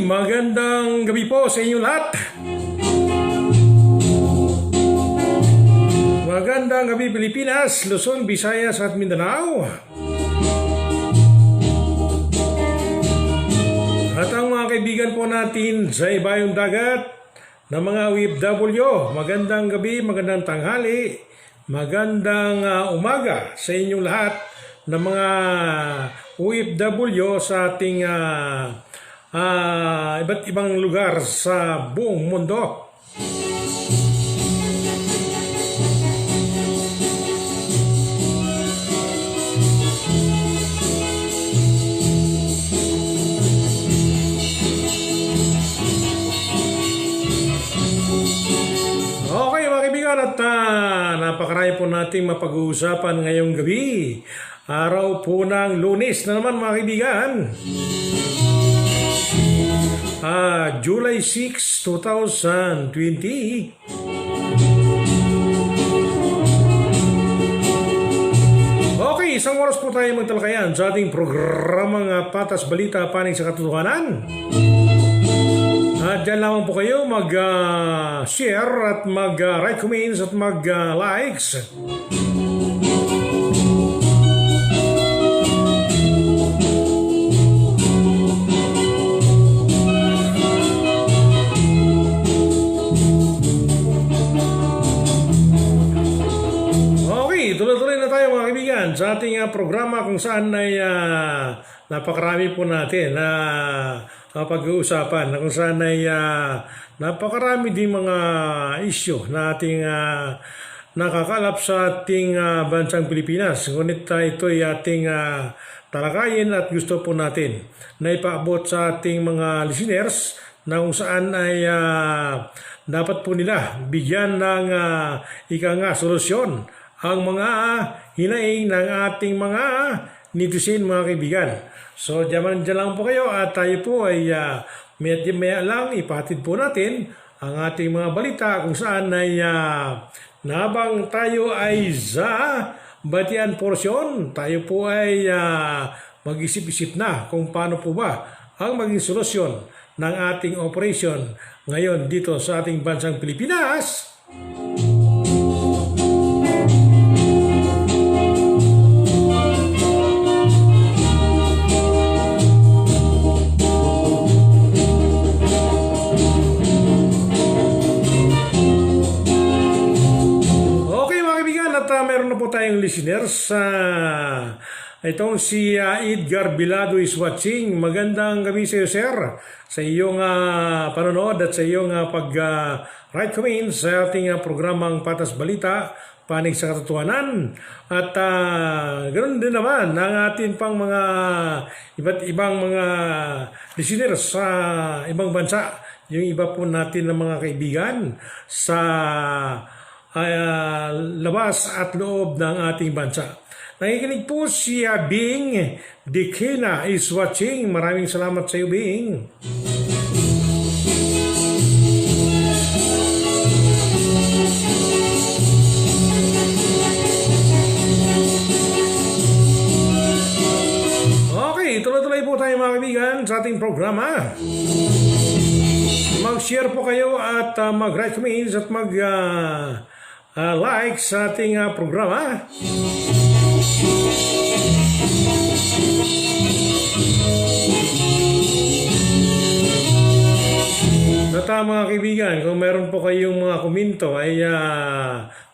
magandang gabi po sa inyo lahat. Magandang gabi Pilipinas, Luzon, Visayas at Mindanao. At ang mga kaibigan po natin sa ibayong dagat na mga OFW, magandang gabi, magandang tanghali, magandang umaga sa inyong lahat na mga OFW sa ating iba't ibang lugar sa buong mundo. Okay mga kaibigan, at napakarami po nating mapag-uusapan ngayong gabi. Araw po ng Lunes na naman mga kaibigan. July 6, 2020. Okay, isang oras po tayo magtalakayan sa ating programang Patas Balita, Panig sa Katotohanan. At dyan lamang po kayo mag-share at mag-write comments at mag-likes. Tuloy-tuloy na tayo mga kaibigan sa ating programa kung saan ay napakarami po natin na pag-uusapan, kung saan ay napakarami din mga issue na ating nakakalap sa ating bansang Pilipinas. Ngunit ito ay ating talakayin at gusto po natin na ipaabot sa ating mga listeners na kung saan ay dapat po nila bigyan ng solusyon ang mga hinaing ng ating mga netizen mga kaibigan. So dyan lang po kayo at tayo po ay maya lang ipatid po natin ang ating mga balita kung saan ay nabang tayo ay sa batian portion, tayo po ay mag-isip-isip na kung paano po ba ang maging solusyon ng ating operation ngayon dito sa ating bansang Pilipinas. Meron na po tayong listeners. Itong si Edgar Bilado is watching. Magandang gabi sa iyo, sir. Sa iyong panonood at sa iyong pag-write comments sa ating programang Patas Balita, Panig sa Katotohanan. At ganoon din naman ang ating pang mga iba't ibang mga listeners sa ibang bansa. Yung iba po natin ng mga kaibigan sa labas at loob ng ating bansa. Nakikinig po si Bing Dikina is watching. Maraming salamat sa iyo, Bing. Okay, tuloy-tuloy po tayo mga kaibigan sa ating programa. Mag-share po kayo at mag-write comments at like sa ating programa. At mga kaibigan, kung meron po kayong mga komento ay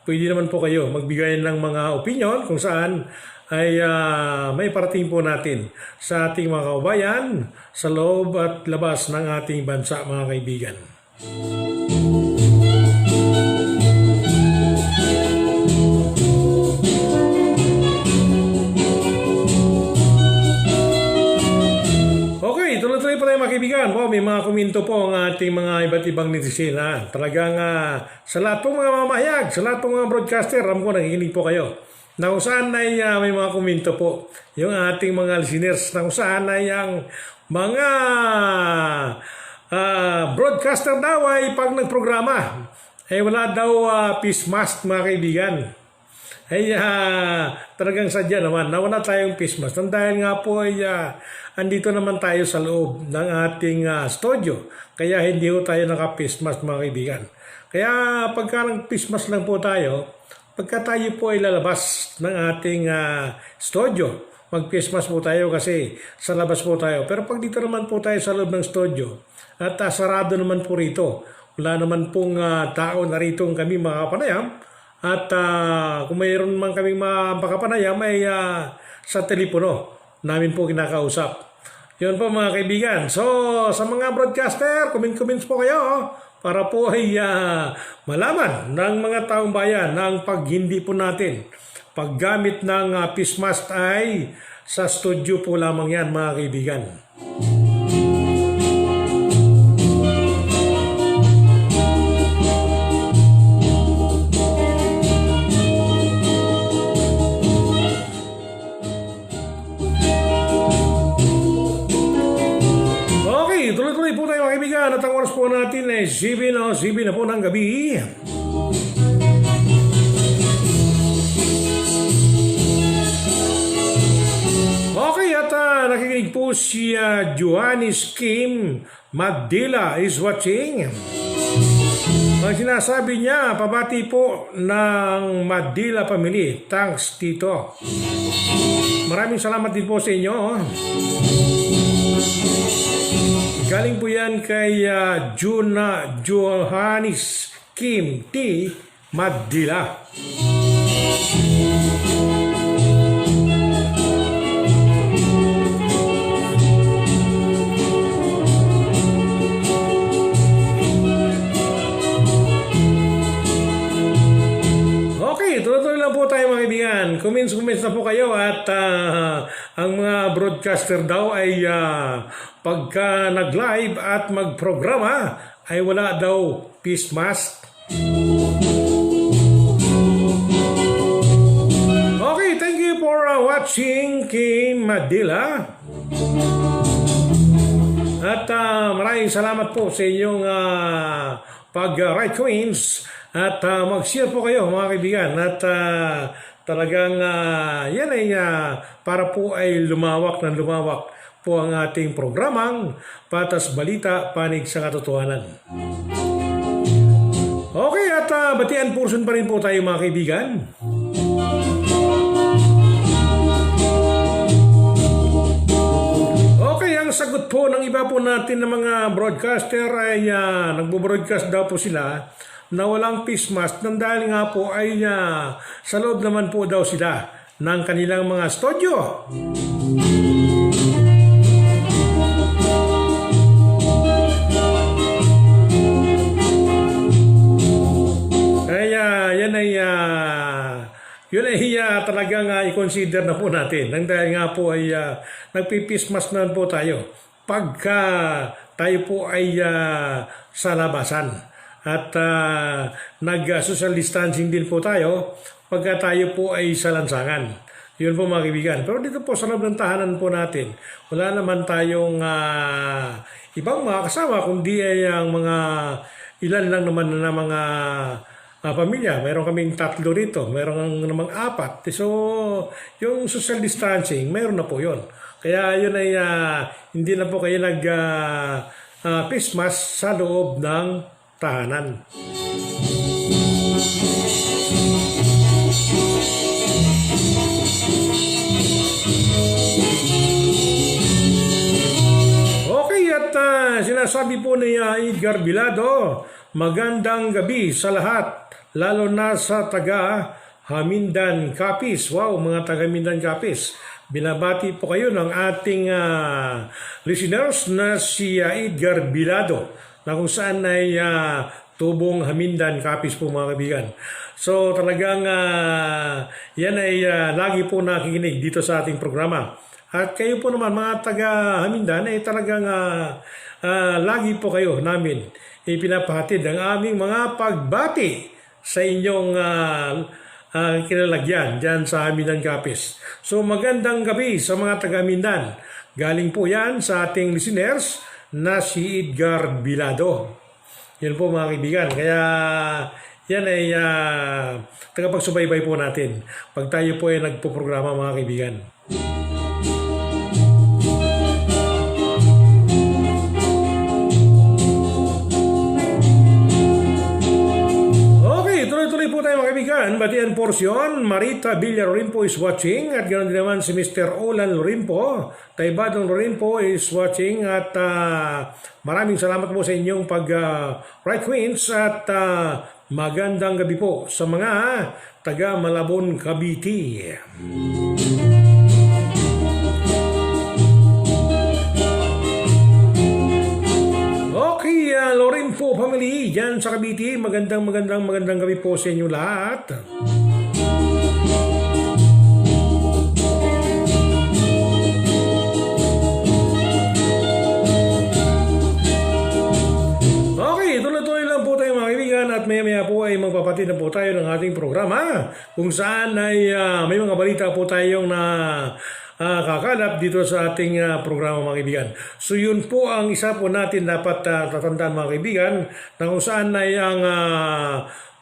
pwede naman po kayo magbigay ng mga opinion kung saan ay may parating po natin sa ating mga kababayan sa loob at labas ng ating bansa mga kaibigan. Tuloy-tuloy po tayo mga kaibigan. May mga komento po ang ating mga iba't ibang netizen. Talagang sa lahat pong mga mamahayag, sa lahat pong mga broadcaster, alam ko nakikinig po kayo. Na kung saan ay may mga komento po. Yung ating mga listeners, na kung saan ay ang mga broadcaster daw ay pag nagprograma, wala daw peace mask mga kaibigan. ay talagang sadya naman na wala tayong face mask. Dahil nga po ay andito naman tayo sa loob ng ating studio. Kaya hindi po tayo naka-face mask mga kaibigan. Kaya pagka nag-face mask lang po tayo, pagka tayo po ay lalabas ng ating studio, mag-face mask po tayo kasi sa labas po tayo. Pero pag dito naman po tayo sa loob ng studio at sarado naman po rito, wala naman pong tao na rito kami makapanayam. At kung mayroon man kaming makapanayam ay sa telepono namin po kinakausap. Yun po mga kaibigan. So sa mga broadcaster, comment-comments po kayo para po ay malaman ng mga taong bayan na ang paghindi po natin, paggamit ng face mask ay sa studio po lamang yan mga kaibigan. Tuloy-tuloy po tayo mga kaibigan at ang oras po natin ay 7 na po ng gabi. Okay, at nakikinig po si Johannes Kim Madila is watching. Ang sinasabi niya, pabati po ng Madila family. Thanks, Tito. Maraming salamat din po sa inyo. Galing po yan kay Johannes Kim T. Madila. Okay, tuloy-tuloy lang po tayo mga kaibigan. Comments na po kayo at ang mga broadcaster daw ay pagka nag-live at mag-programa ay wala daw face mask. Okay, thank you for watching Kim Madila. At maraming salamat po sa inyong pag-right comments at mag-share po kayo mga kaibigan at talagang yan ay para po ay lumawak po ang ating programang Patas Balita, Panig sa Katotohanan. Okay, at batian portion pa rin po tayo mga kaibigan. Okay, ang sagot po ng iba po natin ng mga broadcaster ay nagbo-broadcast daw po sila na walang face mask nang dahil nga po ay sa loob naman po daw sila ng kanilang mga studio. Kaya yun ay talagang i-consider na po natin nang dahil nga po ay nagpipis mask na po tayo pagka tayo po ay sa labasan at nag-social distancing din po tayo pagka tayo po ay sa lansangan. Yun po mga kaibigan. Pero dito po sa loob ng tahanan po natin, wala naman tayong ibang mga kasama kundi ay ang mga ilan lang naman na mga pamilya. Meron kaming 3 rito, meron namang 4. So, yung social distancing, meron na po yun. Kaya yun ay hindi na po kayo face mask sa loob ng tahanan. Okay, at sinasabi po ni Edgar Bilado, magandang gabi sa lahat, lalo na sa taga Hamindan Capiz. Wow, mga taga Hamindan Capiz. Binabati po kayo ng ating listeners na si Edgar Bilado na kung saan ay tubong Hamindan Capiz po mga kaibigan. So talagang yan ay lagi po nakikinig dito sa ating programa. At kayo po naman mga taga Hamindan ay talagang lagi po kayo namin ipinapahatid ang aming mga pagbati sa inyong kilalagyan dyan sa Hamindan Capiz. So magandang gabi sa mga taga Hamindan. Galing po yan sa ating listeners na si Edgar Bilado. Yan po mga kaibigan. Kaya yan ay tagapagsubaybay po natin pag tayo po ay nagpo-programa mga kaibigan. Tuloy-tuloy po tayo mga kaibigan. Batian Portion, Marita Villar Lorimpo is watching at ganoon din naman si Mr. Olan Lorimpo. Taibadong Lorimpo is watching at maraming salamat po sa inyong right Queens at magandang gabi po sa mga taga Malabon, Cavite. Lorimpo family dyan sa Cavite, magandang gabi po sa inyo lahat. Okay, tuloy-tuloy lang po tayo mga kaibigan at maya po ay magpapatid na po tayo ng ating programa kung saan ay may mga balita po tayong kakalap dito sa ating programa mga kaibigan. So yun po ang isa po natin dapat tatandaan mga kaibigan na kung saan ay ang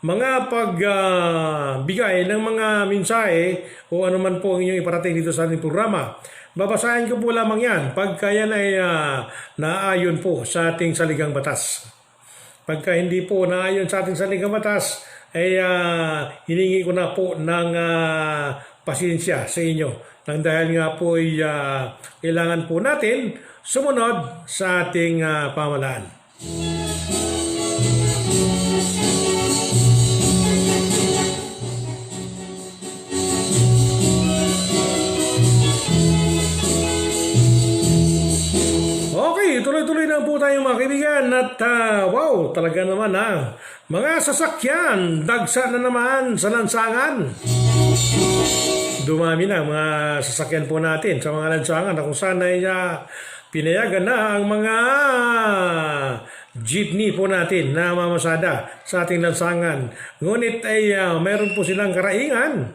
mga pagbigay ng mga mensahe o anuman po ang inyong iparating dito sa ating programa. Babasahin ko po lamang yan pagka yan ay naayon po sa ating saligang batas. Pagka hindi po naayon sa ating saligang batas ay hiningi ko na po ng pasensya sa inyo. Nang dahil nga po ay kailangan po natin sumunod sa ating pamahalaan. Okay, tuloy-tuloy na po tayo mga kaibigan at wow, talaga naman mga sasakyan, dagsa na naman sa lansangan. Dumami na mga sasakyan po natin sa mga lansangan na kung saan ay pinayagan na ang mga jeepney po natin na mamasada sa ating lansangan. Ngunit ay mayroon po silang karaingan.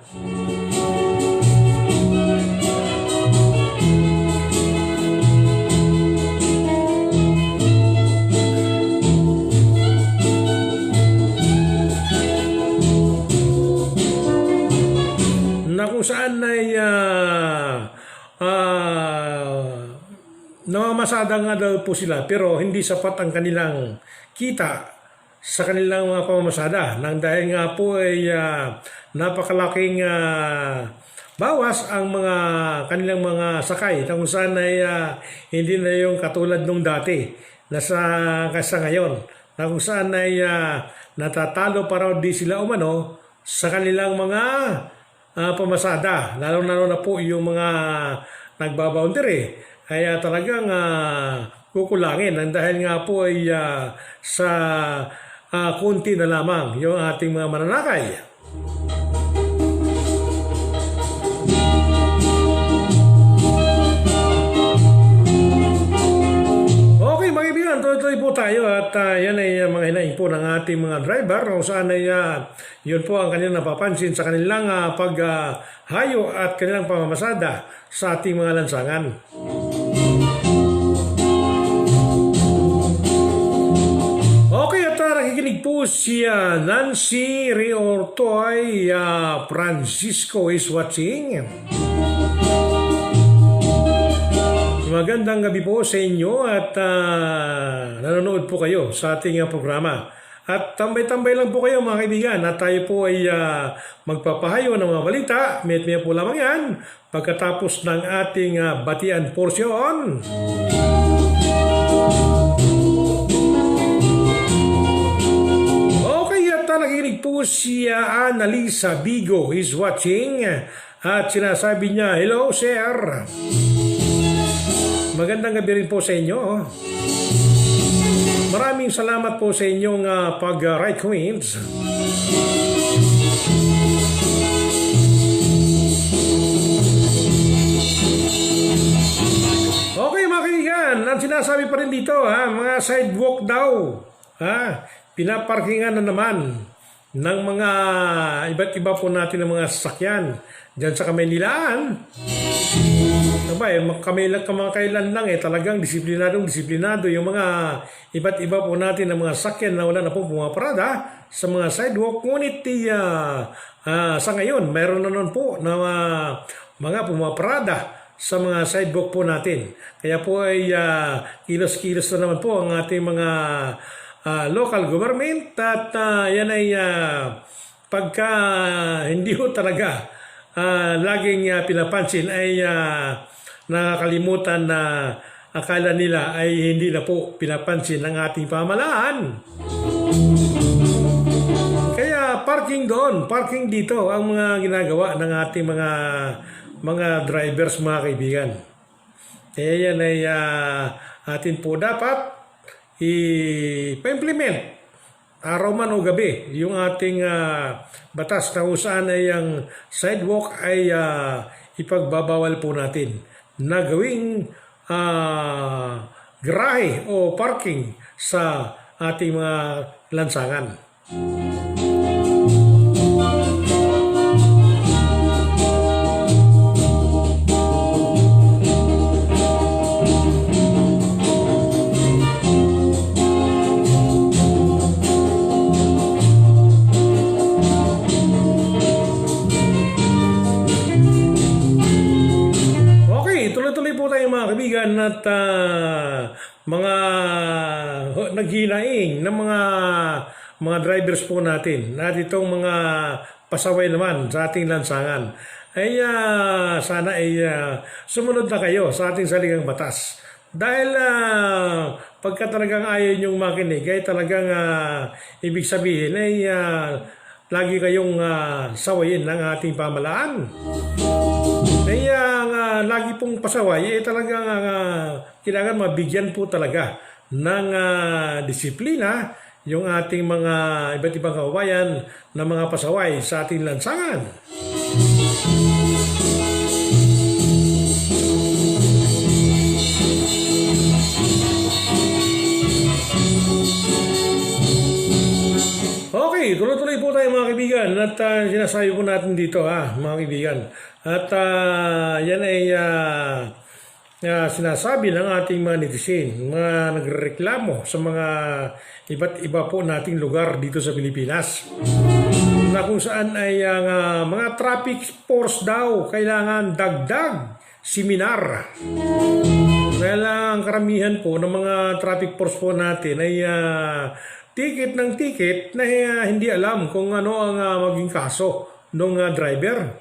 Na kung saan ay namamasada nga daw po sila pero hindi sapat ang kanilang kita sa kanilang mga pamamasada nang dahil nga po ay napakalaking bawas ang mga kanilang mga sakay na kung saan ay hindi na yung katulad nung dati na sa ngayon na kung saan ay natatalo pa raw di sila umano sa kanilang mga pamasada, lalo na po yung mga nagbaboundary kaya talagang kukulangin dahil nga po ay sa kunti na lamang yung ating mga mananakay. Okay mga kaibigan, tuloy po tayo at yan ay mga hinaing po ng ating mga driver kung saan ay yun po ang kanilang napapansin sa kanilang paghayo at kanilang pamamasada sa ating mga lansangan. Okay, at nakikinig po si Nancy Riortoy Francisco is watching. Magandang gabi po sa inyo at nanonood po kayo sa ating programa. At tambay-tambay lang po kayo mga kaibigan at tayo po ay magpapahayo ng mga balita. May po lamang yan pagkatapos ng ating batian portion. Okay, at nakikinig po si Annalisa Bigo is watching at sinasabi niya, hello sir. Magandang gabi rin po sa inyo. Maraming salamat po sa inyong pag-right Queens. Okay mga kaibigan, ang sinasabi pa rin dito, mga sidewalk daw. Pinaparkingan na naman ng mga iba't iba po natin ng mga sasakyan dyan sa Kamaynilaan. kamakailan lang talagang disiplinado yung mga iba't iba po natin ng mga sakyan na wala na po pumaparada sa mga sidewalk. Ngunit sa ngayon, mayroon na nun po na mga pumaparada sa mga sidewalk po natin. Kaya po ay kilos-kilos na naman po ang ating mga local government at yan ay pagka hindi po talaga laging pinapansin ay nakakalimutan na akala nila ay hindi na po pinapansin ng ating pamahalaan. Kaya parking doon, parking dito ang mga ginagawa ng ating mga drivers, mga kaibigan. Kaya yan ay atin po dapat i-implement araw man o gabi yung ating batas na kung saan ay ang sidewalk ay ipagbabawal po natin na gawing garahe o parking sa ating mga lansangan. Tuloy-tuloy po tayo mga kaibigan at mga naghinaing ng mga drivers po natin at itong mga pasaway naman sa ating lansangan ay sana ay sumunod na kayo sa ating saligang batas. Dahil pagka talagang ayaw nyong makinig ay talagang ibig sabihin ay lagi kayong sawayin ng ating pamahalaan. Kaya lagi pong pasaway, talagang kailangan mabigyan po talaga ng disiplina yung ating mga iba't ibang kababayan na mga pasaway sa ating lansangan. Okay, tuloy-tuloy po tayo mga kaibigan at sinasabi po natin dito mga kaibigan. At yan ay sinasabi ng ating mga netizen, mga nagreklamo sa mga iba't iba po nating lugar dito sa Pilipinas. Na kung saan ay mga traffic force daw kailangan dagdag seminar. Dahil ang karamihan po ng mga traffic force po natin ay ticket ng ticket na hindi alam kung ano ang maging kaso ng driver.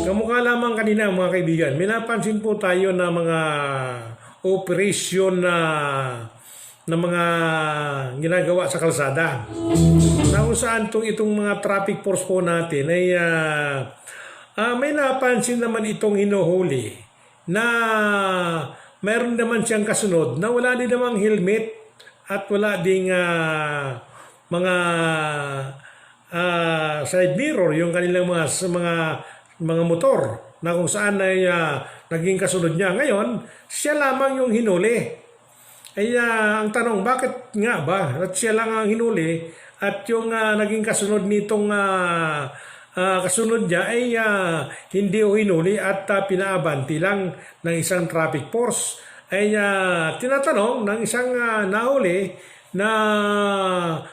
Kamukha lamang kanina mga kaibigan, may napansin po tayo na mga operasyon na mga ginagawa sa kalsada. Na kung saan itong mga traffic force po natin ay may napansin naman itong hinuhuli na mayroon naman siyang kasunod na wala din namang helmet at wala ding mga side mirror yung kanilang mga motor na kung saan ay naging kasunod niya. Ngayon, siya lamang yung hinuli. Ay ang tanong, bakit nga ba? At siya lang ang hinuli at yung naging kasunod nitong kasunod niya ay hindi o hinuli at pinaabanti lang ng isang traffic force. Ay tinatanong ng isang nahuli na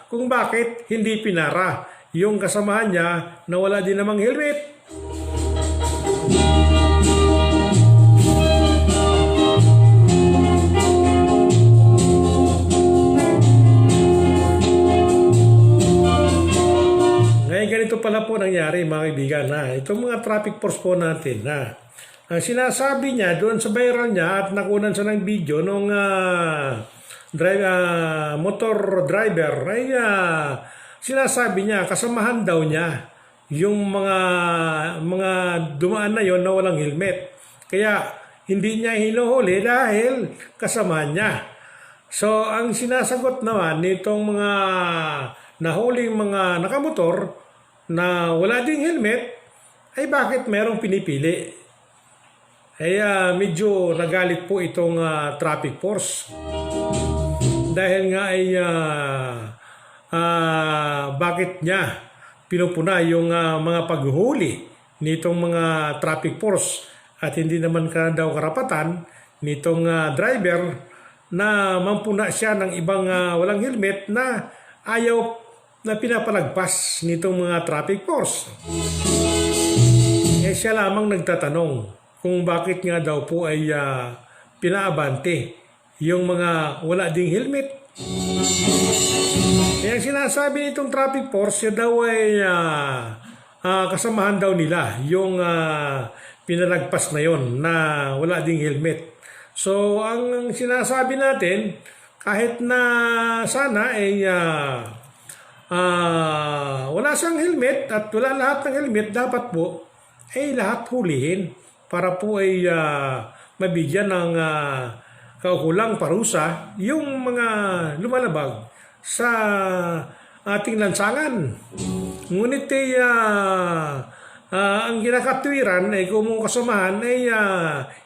kung bakit hindi pinara yung kasamahan niya na wala din namang helmet. Ngayon ganito pala po nangyari mga kaibigan itong mga traffic force po natin ang sinasabi niya doon sa viral niya at nakunan siya ng video nung motor driver ay sinasabi niya kasamahan daw niya yung mga dumaan na yon na walang helmet. Kaya hindi niya hinuhuli dahil kasamahan niya. So ang sinasagot naman nitong mga nahuling mga nakamotor na wala ding helmet ay bakit merong pinipili. Ay medyo nagalit po itong traffic force. Dahil nga ay bakit niya pinupuna yung mga paghuhuli nitong mga traffic force at hindi naman daw karapatan nitong driver na mampuna siya ng ibang walang helmet na ayaw na pinapalagpas nitong mga traffic force. Siya lamang nagtatanong kung bakit nga daw po ay pinaabante yung mga wala ding helmet. Kaya sinasabi nitong traffic force, siya daw ay kasamahan daw nila yung pinalagpas na yon na wala ding helmet. So, ang sinasabi natin, kahit na sana ay wala siyang helmet at wala lahat ng helmet, dapat po ay lahat hulihin para po ay mabigyan ng kaukulang parusa yung mga lumalabag sa ating lansangan. Ngunit ay ang kinakatwiran ay kung kasamahan ay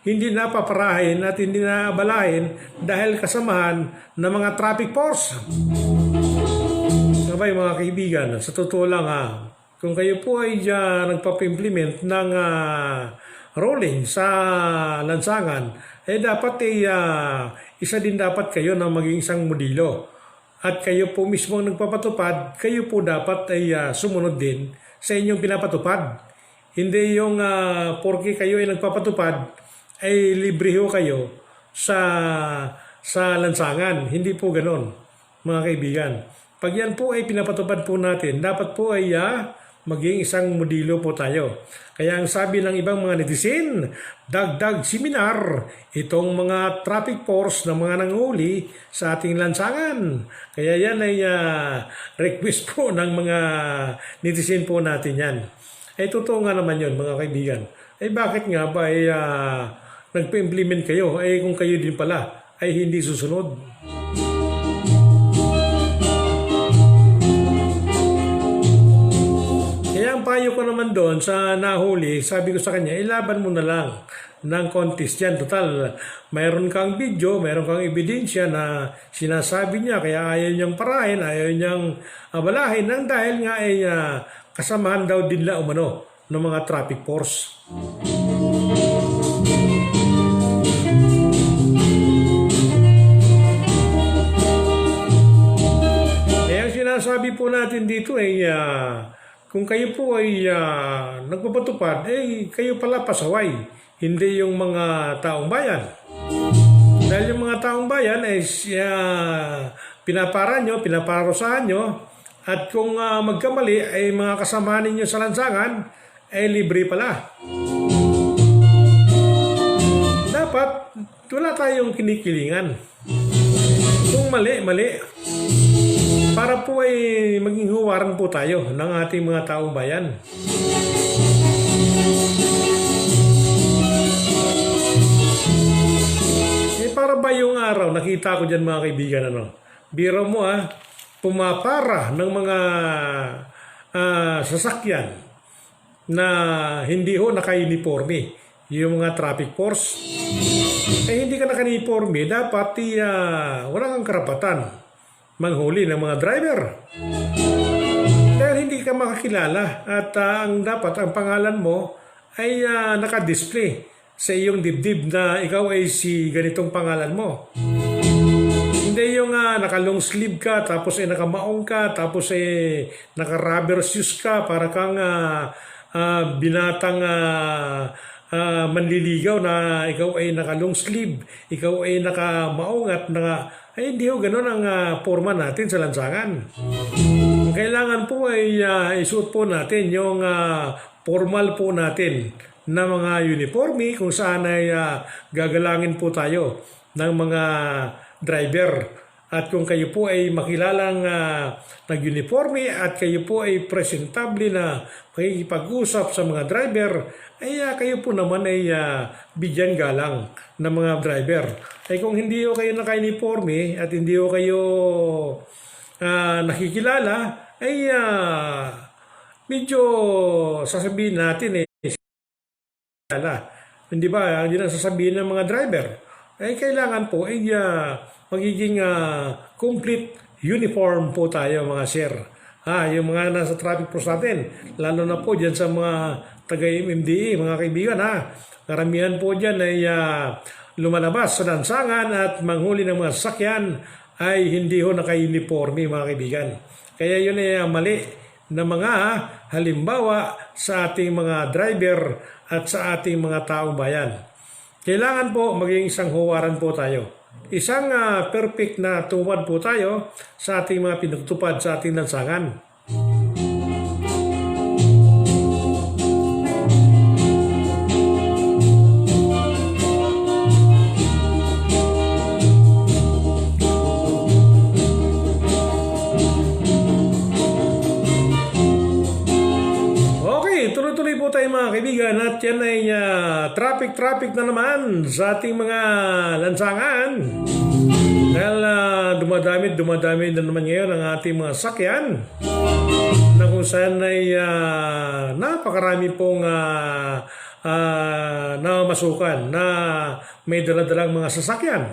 hindi napaparahin at hindi naabalahin dahil kasamahan ng mga traffic force. Sabay mga kaibigan, sa totoo lang kung kayo po ay nagpapa-implement ng rolling sa lansangan, dapat isa din dapat kayo na maging isang modelo. At kayo po mismo ang nagpapatupad, kayo po dapat ay sumunod din sa inyong pinapatupad. Hindi yung porke kayo ay nagpapatupad, ay libre ho kayo sa lansangan. Hindi po ganon, mga kaibigan. Pag yan po ay pinapatupad po natin, dapat po ay maging isang modelo po tayo. Kaya ang sabi ng ibang mga netizen, dagdag seminar itong mga traffic force na mga nanghuli sa ating lansangan. Kaya yan ay request po ng mga netizen po natin yan. Totoo nga naman yun, mga kaibigan. Bakit nga ba nagpa-implement kayo? Kung kayo din pala ay hindi susunod. Ang payo ko naman doon sa nahuli, sabi ko sa kanya, ilaban mo na lang ng contest yan. Total, mayroon kang video, mayroon kang ebidensya na sinasabi niya, kaya ayaw niyang parahin, ayaw niyang abalahin, nang dahil nga ay kasamahan daw din la umano ng mga traffic force. Kaya ang sinasabi po natin dito ay kung kayo po ay nagpapatupad, kayo pala pasaway, hindi yung mga taong bayan. Dahil yung mga taong bayan ay pinapara nyo, pinaparusahan nyo, at kung magkamali ay mga kasama ninyo sa lansangan, ay libre pala. Dapat wala tayong kinikilingan. Kung mali, mali. Para po ay maging huwaran po tayo ng ating mga taong bayan. Para ba yung araw, nakita ko dyan mga kaibigan, biro mo pumapara ng mga sasakyan na hindi ho naka-uniforme, yung mga traffic force. Hindi ka naka-uniforme, dapat wala kang karapatan manghuli ng mga driver. Dahil hindi ka makakilala at ang pangalan mo ay naka-display sa iyong dibdib na ikaw ay si ganitong pangalan mo. Hindi yung naka-long sleeve ka, tapos nakamaong ka, tapos naka-rubber shoes ka, para kang binatang manliligaw na ikaw ay naka-long sleeve, ikaw ay nakamaong at hindi ho ganun ang forma natin sa lansangan. Kailangan po ay isuot po natin yung formal po natin na mga uniforme kung saan ay gagalangin po tayo ng mga driver. At kung kayo po ay makilalang nag-uniforme at kayo po ay presentable na makikipag-usap sa mga driver, kayo po naman ay bigyan galang ng mga driver. Kung hindi ho kayo naka-uniforme at hindi ho kayo nakikilala, medyo sasabihin natin hindi ba? Hindi na sasabihin ng mga driver. Kailangan po magiging complete uniform po tayo mga sir. Yung mga nasa traffic force natin, lalo na po dyan sa mga taga-MMDA, mga kaibigan karamihan po dyan ay lumalabas sa lansangan at manghuli ng mga sasakyan ay hindi ho naka-uniforme, mga kaibigan. Kaya yun ay mali na mga halimbawa sa ating mga driver at sa ating mga taong bayan. Kailangan po maging isang huwaran po tayo. Isang perfect na tumad po tayo sa ating mga pinagtupad sa ating lansangan. Okay, tuloy-tuloy po tayo mga kaibigan at yan ay traffic na naman sa ating mga lansangan. Dahil dumadami na naman ngayon ang ating mga sakyan na kung saan ay napakarami pong namasukan na may daladalang mga sasakyan.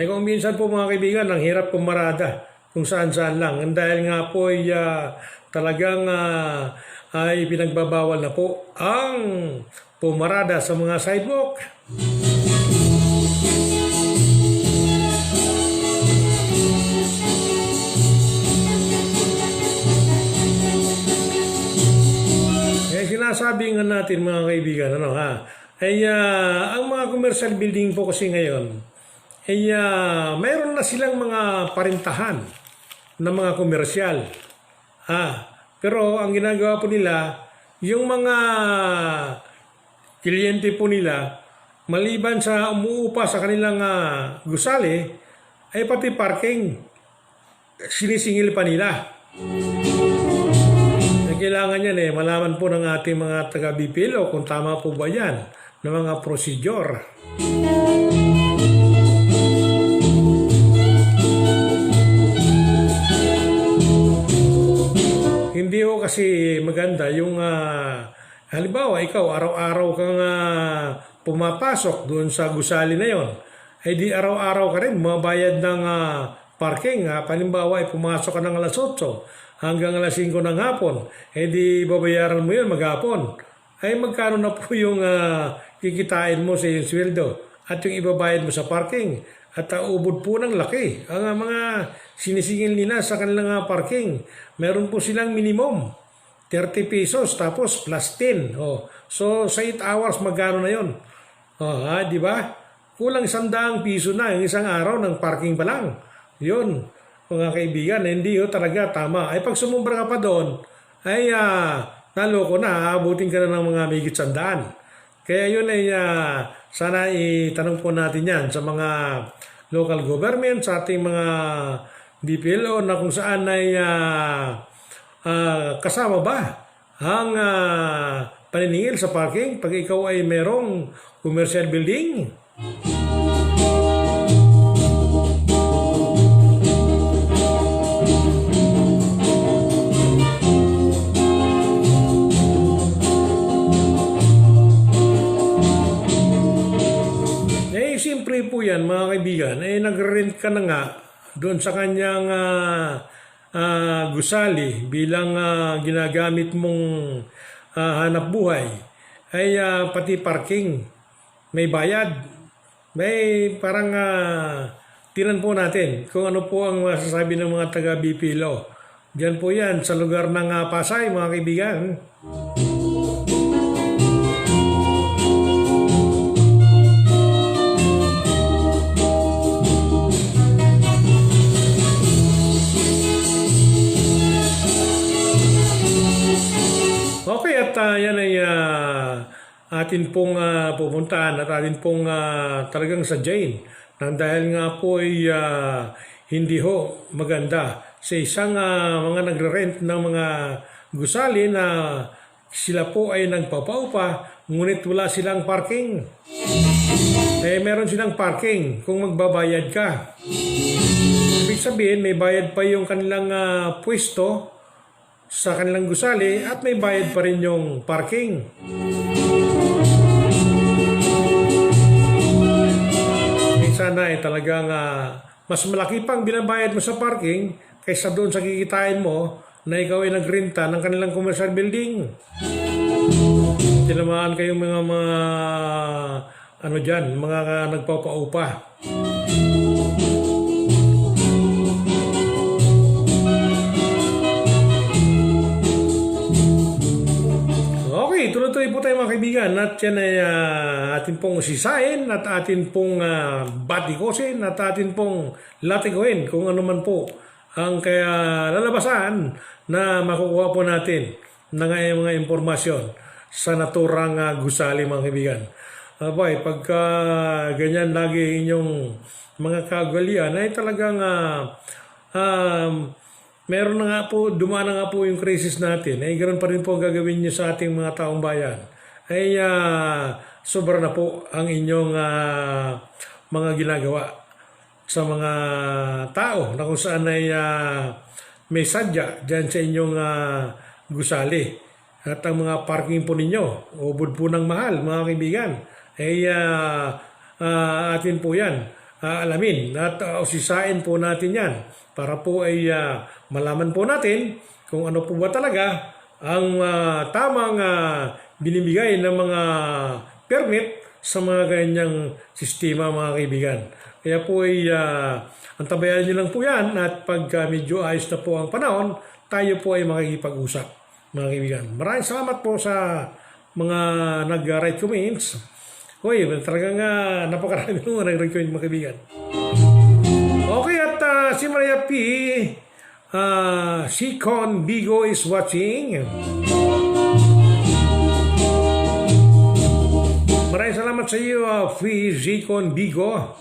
Kung minsan po mga kaibigan, ang hirap pumarada kung saan-saan lang. Dahil nga po ay talagang ay pinagbabawal na po ang pumarada sa mga sidewalk. Kaya sinasabi nga natin mga kaibigan, ang mga commercial building po kasi ngayon, mayroon na silang mga parintahan ng mga komersyal. Pero ang ginagawa po nila, yung mga kliyente po nila, maliban sa umuupa sa kanilang gusali, ay pati parking, sinisingil pa nila. Kailangan yan malaman po ng ating mga taga-BPLO kung tama po ba yan ng mga procedure. Hindi ho kasi maganda yung halimbawa ikaw araw-araw kang pumapasok doon sa gusali na yon, ay di araw-araw ka rin mabayad ng parking. Halimbawa ay pumasok ka ng alas 8 hanggang alas 5 ng hapon, ay di babayaran mo yun maghapon. Ay magkano na po yung kikitain mo sa iyong sweldo at yung ibabayad mo sa parking. At ubod po ng laki ang mga sinisingil nila sa kanilang parking. Meron po silang minimum 30 pesos tapos plus 10. So sa 8 hours magkano na yun? Di ba? Kulang 100 piso na yung isang araw ng parking pa lang. Yun, mga kaibigan, hindi talaga tama. Ay pag sumumbra ka pa doon, ay naloko na, abutin ka na ng mga migit 100. Kaya yun ay sana itanong po natin yan sa mga local government, sa ating mga BPLO na kung saan ay kasama ba ang paniningil sa parking pag ikaw ay merong commercial building. Siyempre po yan mga kaibigan, nag-rent ka na nga doon sa kanyang gusali bilang ginagamit mong hanap buhay, ay pati parking may bayad. May parang tinan po natin kung ano po ang masasabi ng mga taga-BPLO. Diyan po yan sa lugar ng Pasay mga kaibigan. Okay, at yan ay atin pong pupuntahan at atin pong talagang sadyain nang dahil nga po ay hindi ho maganda sa isang mga nagre-rent ng mga gusali na sila po ay nagpapaupa ngunit wala silang parking. Meron silang parking kung magbabayad ka. Ibig sabihin may bayad pa yung kanilang pwesto sa kanilang gusali at may bayad pa rin yung parking. Sana sana ay talagang mas malaki pang binabayad mo sa parking kaysa doon sa kikitain mo na ikaw ay nagrenta ng kanilang commercial building. Tinamaan kayong mga ano dyan, mga nagpapaupa. Okay, tuloy-tuloy po tayo mga kaibigan at yan ay atin pong sisain at atin pong batikosin at atin pong latiguin kung ano man po ang kaya lalabasan na makukuha po natin ng mga impormasyon sa naturang gusali mga kaibigan. Abay, pagka ganyan lagi inyong mga kagalian ay talagang meron na nga po, dumaan na nga po yung crisis natin. Ay ganoon pa rin po gagawin nyo sa ating mga taong bayan. Ay sobra na po ang inyong mga ginagawa sa mga tao na kung saan ay may sadya dyan sa inyong gusali. At ang mga parking po ninyo, ubod po ng mahal mga kaibigan, ay atin po yan alamin at usisain po natin yan para po ay malaman po natin kung ano po ba talaga ang tamang binibigay ng mga permit sa mga ganyang sistema mga kaibigan. Kaya po ay antabayan nyo lang po yan at pag medyo ayos na po ang panahon, tayo po ay makikipag-usap mga kaibigan. Maraming salamat po sa mga nag-write comments. Hoy, talagang napakarami nung nag-write mga kaibigan. Okay, at si Maria P. Sikon Bigo is watching. Maraming salamat sa iyo, Sikon Bigo.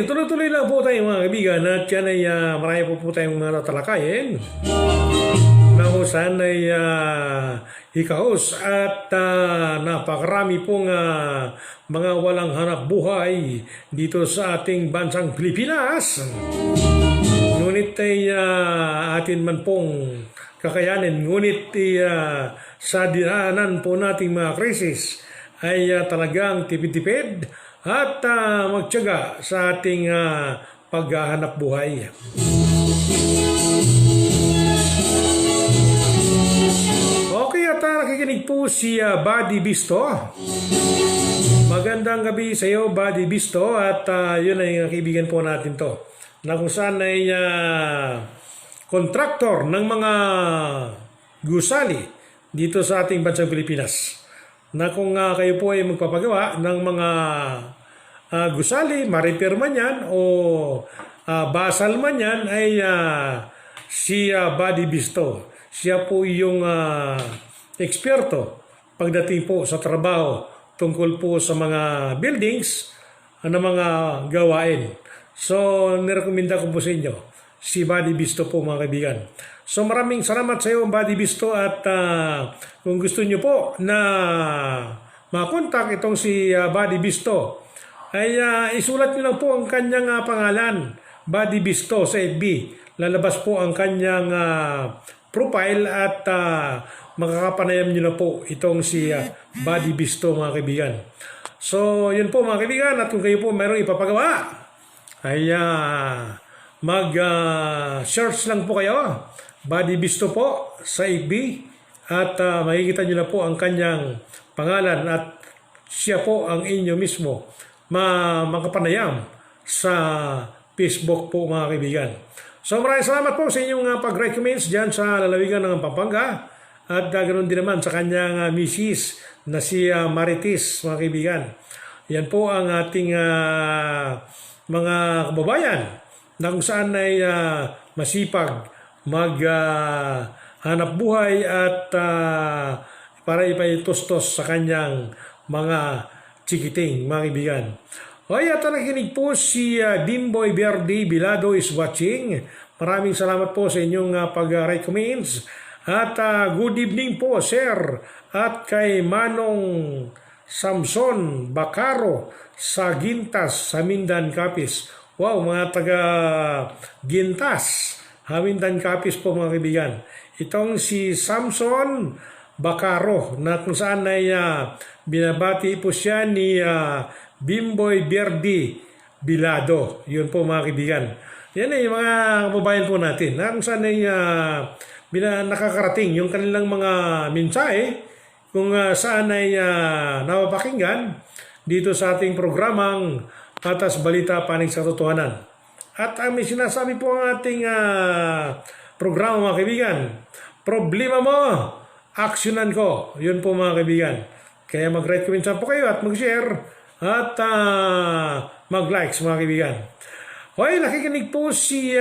Tuloy-tuloy lang po tayo mga kaibigan at yan ay marami po tayong mga natalakayin na kung saan ay hikahos at napakarami pong mga walang hanap buhay dito sa ating bansang Pilipinas. Ngunit ay atin man pong kakayanin, ngunit sa dinaanan po nating mga krisis ay talagang tipid-tipid at magtiyaga sa ating paghahanap buhay. Okay, at nakikinig po si Buddy Bisto. Magandang gabi sa iyo, Buddy Bisto, at yun ay kaibigan po natin to na kung saan ay kontraktor ng mga gusali dito sa ating bansang Pilipinas. Na kung kayo po ay magpapagawa ng mga gusali, ma-repair man yan o basal man yan, ay si Buddy Bisto. Siya po yung eksperto pagdating po sa trabaho tungkol po sa mga buildings na mga gawain. So, nirekomenda ko po sa inyo si Buddy Bisto po mga kaibigan. So maraming salamat sa iyo Buddy Bisto at kung gusto niyo po na makontak itong si Buddy Bisto ay isulat niyo lang po ang kanyang pangalan, Buddy Bisto sa FB. Lalabas po ang kanyang profile at makakapanayam niyo na po itong si Buddy Bisto mga kaibigan. So yun po mga kaibigan, at kung kayo po mayroong ipapagawa ay mag-search lang po kayo, Buddy Bisto po sa FB at makikita nyo na po ang kanyang pangalan at siya po ang inyo mismo makapanayam sa Facebook po mga kaibigan. So maraming salamat po sa inyong pag-recommends dyan sa lalawigan ng Pampanga at ganoon din naman sa kanyang misis na si Marites mga kaibigan. Yan po ang ating mga kababayan na kung saan ay masipag hanap buhay at para ipaitustos sa kanyang mga chikiting mga kaibigan. Hoy, at nakikinig po si Dimboy Verde Bilado is watching. Maraming salamat po sa inyong pag-recommends at good evening po sir at kay Manong Samson Bacaro sa Gintas sa Mindan Capiz. Wow, mga taga Gintas. Hamindan Capiz po mga kaibigan. Itong si Samson Bacaro na kung saan ay binabati po siya ni Bimboy Verdi Bilado. Yun po mga kaibigan. Yan ay mga kababayan po natin na kung saan ay nakakarating yung kanilang mga mensahe kung saan ay napapakinggan dito sa ating programang Patas Balita Panig sa Totohanan. At may sinasabi po ang ating programa mga kaibigan, problema mo, aksyonan ko. Yun po mga kaibigan. Kaya mag-recommend po kayo at mag-share at mag-likes mga kaibigan. Hoy, nakikinig po si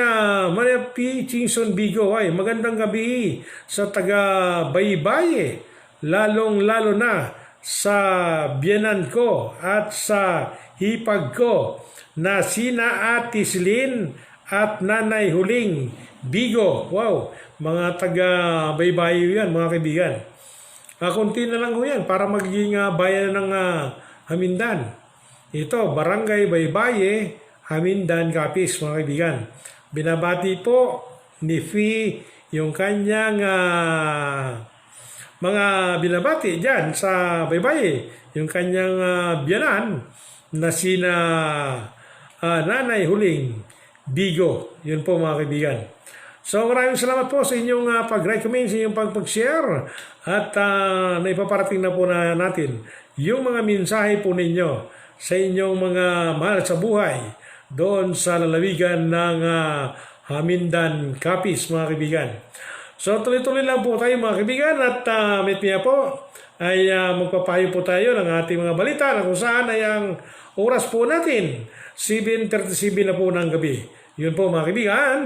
Maria P. Chingson Bigo. Hoy, magandang gabi sa taga Baybaye. Lalong-lalo na sa biyanan ko at sa hipag ko na sina Ate Silin at Nanay Huling Bigo. Wow, mga taga Baybaye yan mga kaibigan. Kunti na lang ho yan para magiging bayan ng Hamindan. Ito, Barangay Baybaye, Hamindan Capiz mga kaibigan. Binabati po ni Fi yung kanyang mga binabati dyan sa Baybaye. Yung kanyang biyanan na sina Nanay Huling Bigo. Yun po mga kaibigan. So maraming salamat po sa inyong pag-recommend, sa inyong pag-share at naipaparating na po na natin yung mga mensahe po ninyo sa inyong mga mahal sa buhay doon sa lalawigan ng Hamindan Capiz mga kaibigan. So tuloy-tuloy lang po tayo mga kaibigan at maya po ay magpapayo po tayo ng ating mga balita na kung saan ay ang oras po natin 7:37 na po ng gabi. Yun po mga kaibigan.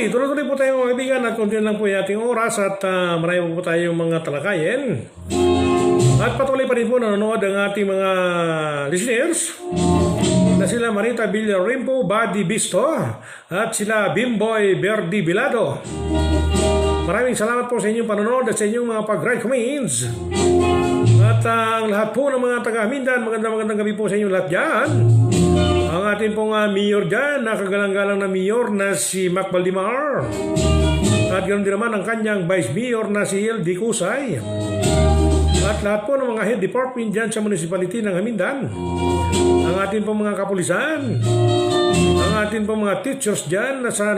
Tuloy-tuloy po tayo mga kaibigan at kunti lang po yung ating oras at marami po tayong mga talakayin. At patuloy pa rin po nanonood ang ating mga listeners na sila Marita Villarimpo, Buddy Bisto at sila Bimboy Verdi Bilado. Maraming salamat po sa inyong panonood at sa inyong mga pag-recommends. At ang lahat po ng mga taga-Hamindan, magandang gabi po sa inyong lahat dyan. Ang ating pong mayor dyan, nakagalang-galang na mayor na si Mac Valdimar. At ganoon din naman ang kanyang vice mayor na si LD Kusay. At lahat po ng mga head department dyan sa municipality ng Hamindan. Ang ating pong mga kapulisan. Ang ating pong mga teachers dyan na sa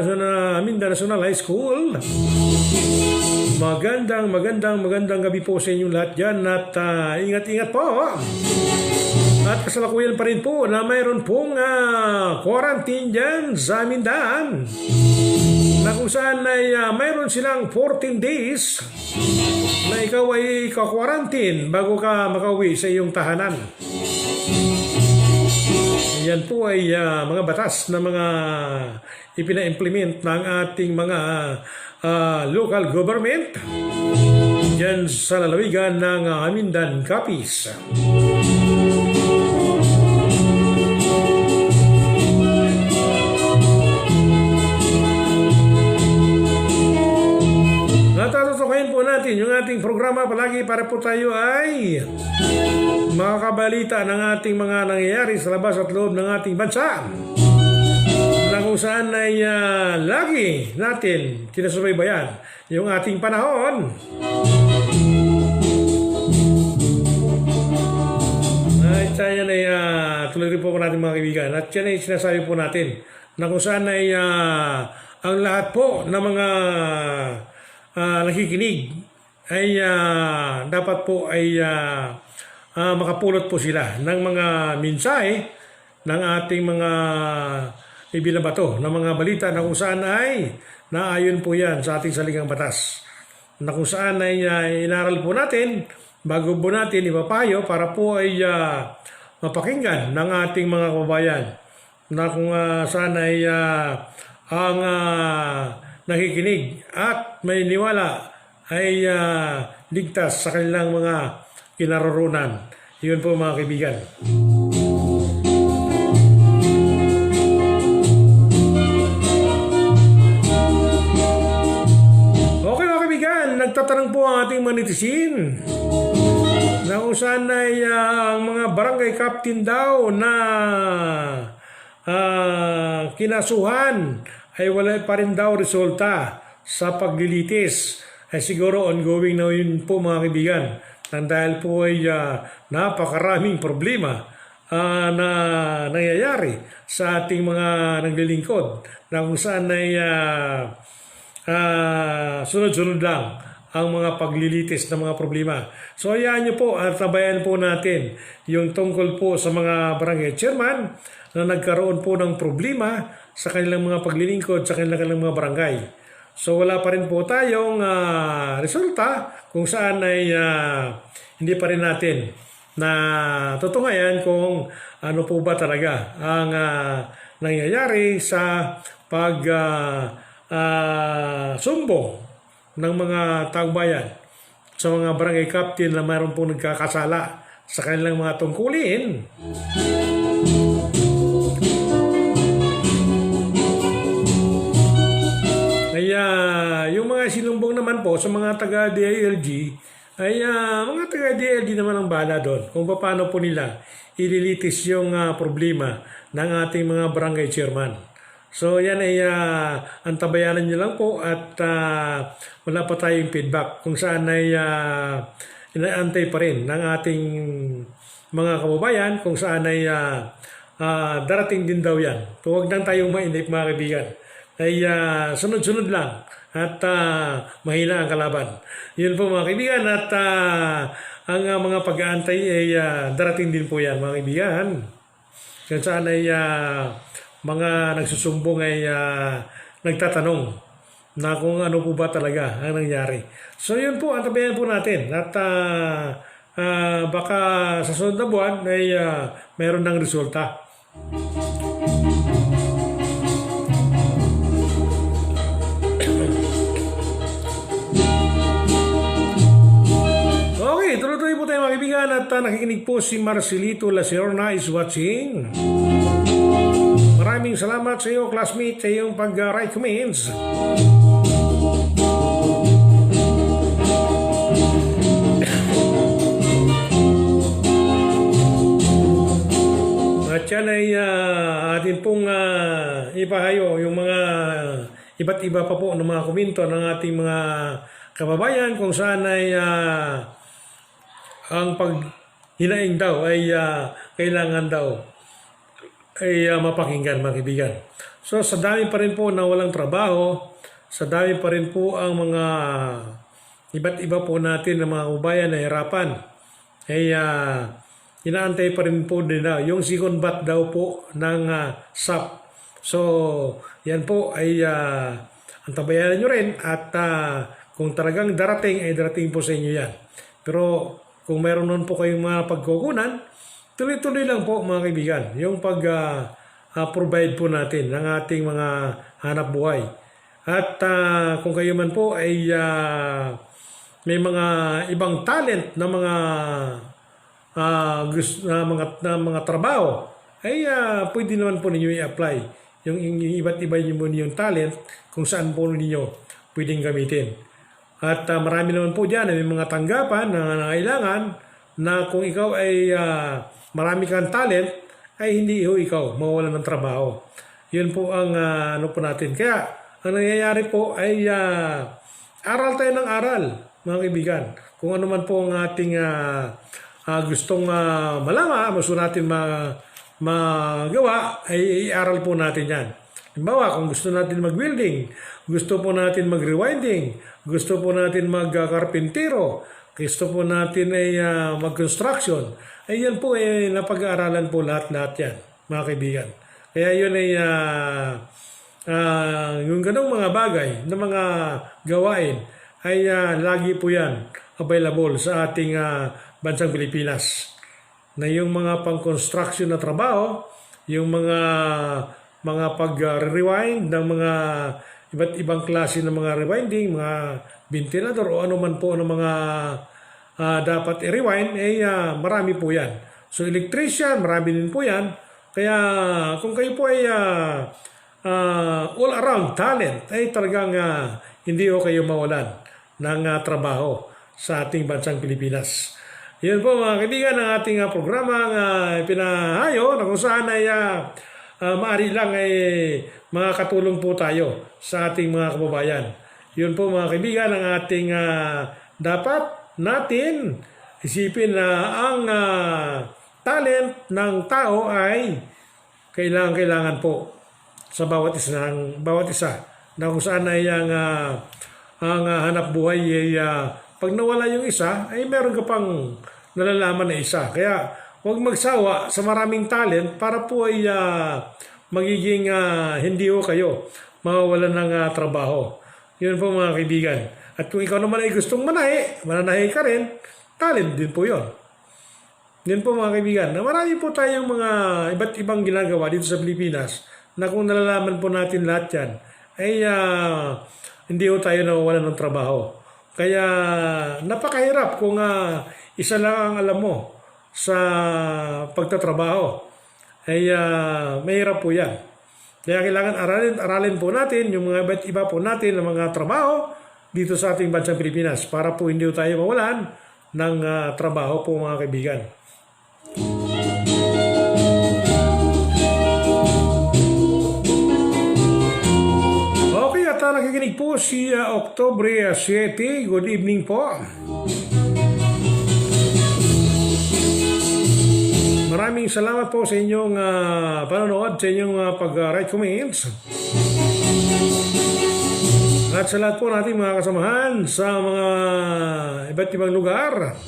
Hamindan National High School. Magandang gabi po sa inyong lahat dyan at ingat-ingat po. At kasalukuyan pa rin po na mayroon pong quarantine dyan sa Hamindan na kung saan ay mayroon silang 14 days na ikaw ay ka-quarantine bago ka makauwi sa iyong tahanan. Yan po ay mga batas na mga ipina-implement ng ating mga local government dyan sa lalawigan ng Hamindan Capiz. Natutukayin po natin yung ating programa palagi para po tayo ay makakabalita ng ating mga nangyayari sa labas at loob ng ating bansa. Na kung saan ay lagi natin kinasubaybayan yung ating panahon. At yan ay tuloy rin po natin mga kaibigan. At yan ay sinasabi po natin na kung saan ay ang lahat po ng mga nakikinig ay dapat po ay makapulot po sila ng mga mensahe ng ating mga ibinabato ng mga balita na kung saan ay naayon po yan sa ating saligang batas. Na kung saan ay inaral po natin bago po natin ipapayo para po ay mapakinggan ng ating mga kababayan. Na kung saan ay ang nakikinig at may niwala ay ligtas sa kanilang mga kinaroroonan. Yun po mga kaibigan. Okay mga kaibigan, nagtatanong po ang ating mga netizen na kung saan ay ang mga barangay captain daw na kinasuhan ay wala pa rin daw resulta sa paglilitis. Ay siguro ongoing na yun po mga kaibigan. Dahil po ay napakaraming problema na nangyayari sa ating mga naglilingkod na kung saan ay sunod-sunod lang ang mga paglilitis ng mga problema. So ayan nyo po at tabayan po natin yung tungkol po sa mga barangay chairman na nagkaroon po ng problema sa kanilang mga paglilingkod sa kanilang mga barangay. So wala pa rin po tayong resulta kung saan ay hindi pa rin natin na tutungayan kung ano po ba talaga ang nangyayari sa sumbong ng mga taong bayan sa mga barangay captain na mayroon pong nagkakasala sa kanilang mga tungkulin. Kaya yung mga sinumbong naman po sa mga taga-DILG ay mga taga-DILG naman ang bahala doon kung paano po nila ililitis yung problema ng ating mga barangay chairman. So yan ay antabayanan nyo lang po at wala pa tayong feedback kung saan ay inaantay pa rin ng ating mga kababayan kung saan ay darating din daw yan. Huwag lang tayong mainip mga kaibigan. Ay sunod-sunod lang at mahina ang kalaban. Yun po mga kaibigan at ang mga pag-aantay ay darating din po yan mga kaibigan. Kung saan ay mga nagsusumbong ay nagtatanong na kung ano po ba talaga ang nangyari. So yun po, antabayan po natin at baka sa sunod na buwan ay meron ng resulta. Okay, tuloy-tuloy po tayo mga kaibigan at nakikinig po si Marcelito Lacerna is watching. Maraming salamat sa iyo, classmate, sa iyong pag-write comments. At yan ay atin pong ipahayo yung mga iba't iba pa po ng mga komento ng ating mga kababayan kung saan ay ang paghinaing daw ay kailangan daw ay mapakinggan mga kaibigan. So sa dami pa rin po na walang trabaho, sa dami pa rin po ang mga iba't iba po natin na mga kababayan na hirapan, ay inaantay pa rin po nila yung second bat daw po ng SAP. So yan po ay antabayanan nyo rin at kung talagang darating ay darating po sa inyo yan. Pero kung meron nun po kayong mga pagkukunan, tuloy-tuloy lang po mga kaibigan, yung pag-provide po natin ng ating mga hanap buhay. At kung kayo man po ay may mga ibang talent na mga trabaho, ay pwede naman po ninyo i-apply yung iba't iba yung talent kung saan po ninyo pwedeng gamitin. At marami naman po dyan, may mga tanggapan na nangailangan na kung ikaw ay marami kang talent, ay hindi ikaw mawawalan ng trabaho. Yun po ang ano po natin. Kaya, ang nangyayari po ay aral tayo ng aral, mga kaibigan. Kung ano man po ang ating gustong malaman, gusto natin magawa, ay i-aral po natin yan. Halimbawa, kung gusto natin mag-welding, gusto po natin mag-rewinding, gusto po natin mag-karpintero, gusto po natin ay mag-construction, ay yan po ay napag-aaralan po lahat-lahat yan, mga kaibigan. Kaya yun ay yung ganong mga bagay na mga gawain ay lagi po yan available sa ating bansang Pilipinas. Na yung mga pang-construction na trabaho, yung mga mga pag-rewind ng mga iba't ibang klase ng mga rewinding, mga ventilador o ano man po ng mga dapat i-rewind, marami po yan. So electrician, marami din po yan. Kaya kung kayo po ay all-around talent, ay talagang hindi ko kayo mawalan ng trabaho sa ating bansang Pilipinas. Yun po mga kaibigan ang ating programa pinahayo na kung saan ay maaari lang ay makakatulong po tayo sa ating mga kababayan. Yun po mga kaibigan ang ating dapat natin isipin na ang talent ng tao ay kailangan po sa bawat isa na kung saan ay ang hanap buhay ay pag nawala yung isa ay meron ka pang nalalaman na isa. Kaya huwag magsawa sa maraming talent para po ay magiging hindi ho kayo mawawalan ng trabaho. Yun po mga kaibigan. At kung ikaw naman ay gustong mananahi ka rin, talent din po yun. Yun po mga kaibigan. Na marami po tayong mga iba't ibang ginagawa dito sa Pilipinas na kung nalalaman po natin lahat yan, ay hindi po tayo nawawalan ng trabaho. Kaya napakahirap kung isa lang ang alam mo sa pagtatrabaho. Ay mahirap po yan. Kaya kailangan aralin po natin yung mga iba't iba po natin ng mga trabaho dito sa ating bansang Pilipinas para po hindi tayo mawalan ng trabaho po mga kaibigan. Okay, at nakikinig po si Oktubre 7. Good evening po. Maraming salamat po sa inyong panonood, sa inyong pag-write comments. At sa lahat po natin mga kasamahan sa mga iba't ibang lugar.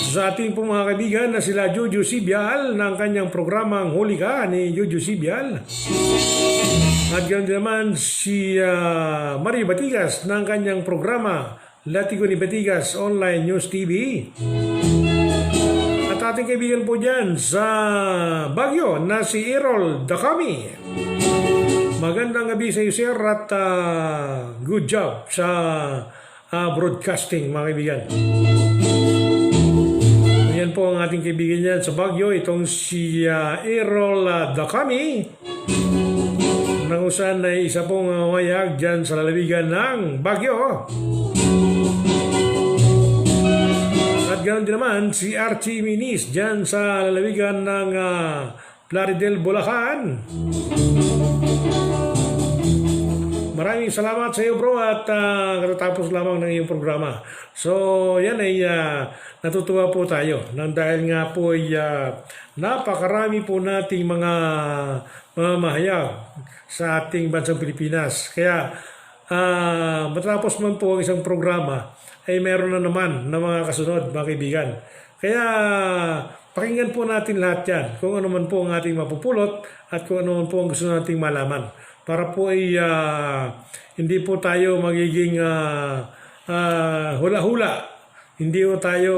Sa ating po mga kaibigan na sila Jojo Sibial ng kanyang programang Huli Ka ni Jojo Sibial. At ganoon din naman si Marie Batigas ng kanyang programa Latigo ni Batigas Online News TV. At ating kaibigan po dyan sa Baguio na si Errol Dakami. Magandang gabi sa iyo sir at good job sa broadcasting mga kaibigan. Ayan po ang ating kaibigan dyan sa Baguio. Itong si Errol Dakami. Nang usan ay isa pong mayag dyan sa lalawigan ng Baguio. At ganoon din naman si Archie Minis dyan sa lalawigan ng Plaridel, Bulacan. Maraming salamat sa iyo bro at katatapos lamang ng iyong programa. So yan ay natutuwa po tayo nang dahil nga po ay napakarami po nating mga mamahayag sa ating bansang Pilipinas. Kaya matapos man po ang isang programa ay meron na naman na mga kasunod mga kaibigan. Kaya pakinggan po natin lahat yan kung ano man po ang ating mapupulot at kung ano man po ang gusto nating malaman. Para po ay hindi po tayo magiging hula-hula. Hindi po tayo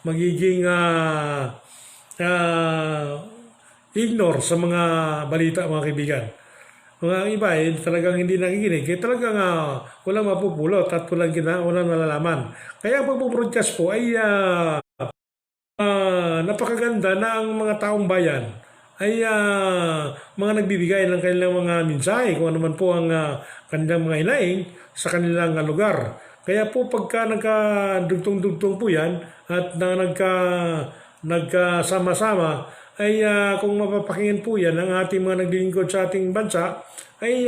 magiging ignore sa mga balita mga kaibigan. Mga iba talagang hindi nakikinig. Kaya talagang walang mapupulot at walang nalalaman. Kaya ang pagpo-broadcast po ay napakaganda na ang mga taong bayan ay mga nagbibigay ng kanilang mga mensahe kung ano man po ang kanilang mga hinaing sa kanilang lugar. Kaya po pagka nagkadugtong-dugtong po yan at nagkasama-sama ay kung mapapakinggan po yan ang ating mga naglilingkod sa ating bansa ay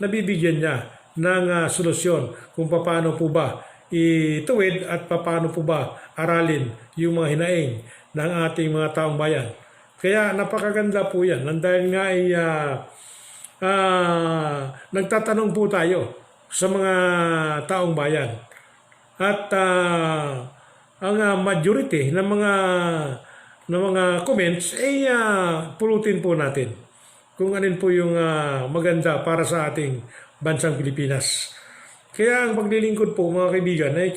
nabibigyan niya ng solusyon kung paano po ba ituwid at paano po ba aralin yung mga hinaing ng ating mga taong bayan. Kaya napakaganda po yan. Dahil nga ay nagtatanong po tayo sa mga taong bayan. At ang majority ng mga comments ay pulutin po natin kung alin po yung maganda para sa ating bansang Pilipinas. Kaya ang paglilingkod po mga kaibigan ay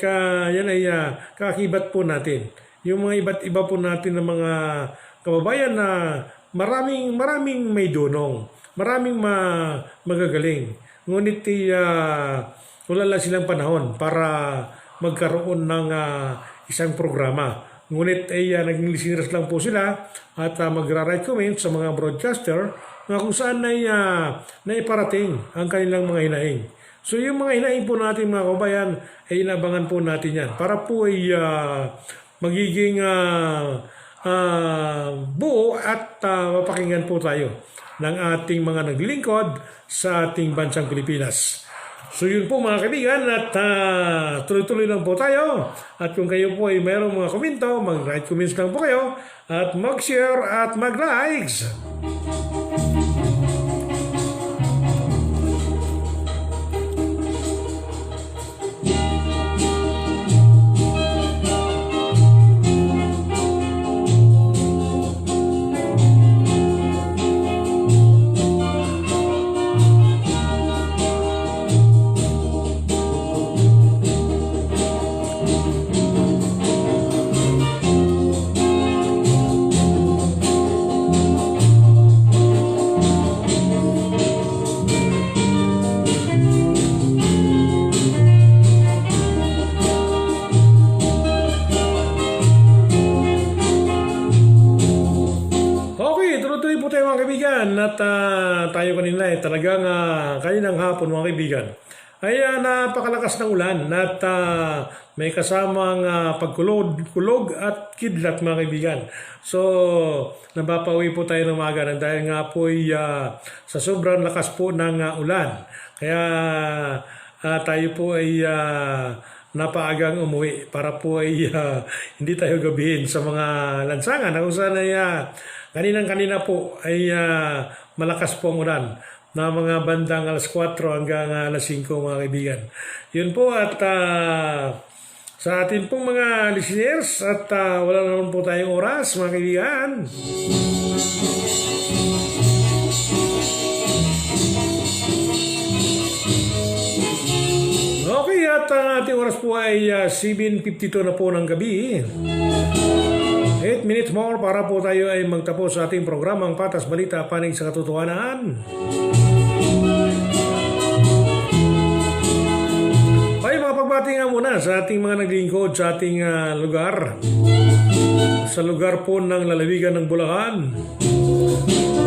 yan ay kakibat po natin. Yung mga iba't iba po natin ng mga kababayan na maraming may dunong, maraming magagaling. Ngunit wala lang silang panahon para magkaroon ng isang programa. Ngunit naging listeners lang po sila at magra-write comments sa mga broadcaster na kung saan naiparating ang kanilang mga hinaing. So yung mga hinaing po natin mga kabayan ay inabangan po natin yan para po magiging buo at mapakinggan po tayo ng ating mga naglilingkod sa ating bansang Pilipinas. So yun po mga kaibigan at tuloy-tuloy lang po tayo. At kung kayo po ay mayroong mga komento, mag-write comments lang po kayo at mag-share at mag-likes. Tuloy po tayo mga kaibigan at tayo kanina talagang kaninang hapon mga kaibigan ay napakalakas ng ulan at may kasamang pagkulog at kidlat mga kaibigan. So napapawi po tayo ng umaga dahil nga po sa sobrang lakas po ng ulan. Kaya tayo po ay napaagang umuwi para po ay hindi tayo gabihin sa mga lansangan kung saan ay kanina po ay malakas po ang ulan na mga bandang alas 4 hanggang alas 5 mga kaibigan. Yun po at sa atin pong mga listeners at wala naman po tayong oras mga kaibigan. Okay at ang ating oras po ay 7:52 na po ng gabi. 8 minutes more para po tayo ay magtapos sa ating programang Patas Balita Panig sa Katotohanan. Ay mga pagbati nga muna sa ating mga naglingkod sa ating lugar. Sa lugar po ng lalawigan ng Bulacan.